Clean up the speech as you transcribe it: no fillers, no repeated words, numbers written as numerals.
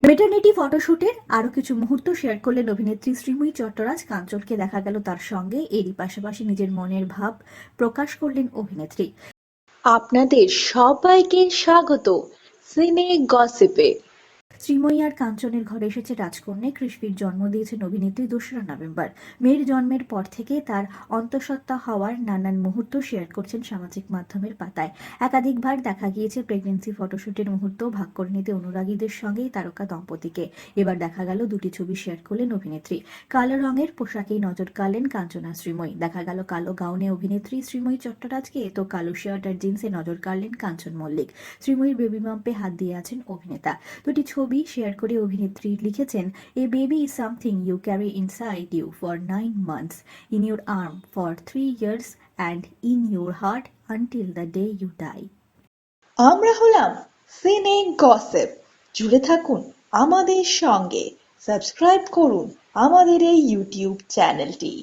Maternity ফটোশুটের আরও কিছু মুহূর্ত শেয়ার করলেন অভিনেত্রী শ্রীময়ী চট্টরাজ। কাঞ্চনকে দেখা গেল তার সঙ্গে। এরই পাশাপাশি নিজের মনের ভাব প্রকাশ করলেন অভিনেত্রী। আপনাদের সবাইকে স্বাগত সিনে গসিপে। শ্রীময়ী আর কাঞ্চনের ঘরে এসেছে রাজকন্যা। কৃষ্ণীর জন্ম দিয়েছেন অভিনেত্রী 2রা নভেম্বর। মেয়ের জন্মের পর থেকে তার অন্তঃসত্ত্বা হওয়ার নানান মুহূর্ত শেয়ার করছেন সামাজিক মাধ্যমের পাতায়। একাধিকবার দেখা গিয়েছে প্রেগনেন্সি ফটোশুটের মুহূর্ত ভাগ করে নিতে অনুরাগীদের সঙ্গেই তারকা দম্পতিকে। এবার দেখা গেল দুটি ছবি শেয়ার করলেন অভিনেত্রী। কালো রঙের পোশাকেই নজর কাড়লেন কাঞ্চনা শ্রীময়ী। দেখা গেল কালো গাউনে অভিনেত্রী শ্রীময়ী চট্টরাজকে, তো কালো শার্ট আর জিন্সে নজর কাড়লেন কাঞ্চন মল্লিক। শ্রীময়ীর বেবি বাম্পে হাত দিয়ে আছেন অভিনেতা। দুটি ছবি শেয়ার করে অভিনেত্রী লিখেছেন, a baby is something you carry inside you for 9 months, in your arm for 3 years and in your heart until the day you die. আমরা হলাম সিনে গসিপ। জুড়ে থাকুন আমাদের সঙ্গে, সাবস্ক্রাইব করুন আমাদের এই ইউটিউব চ্যানেলটি।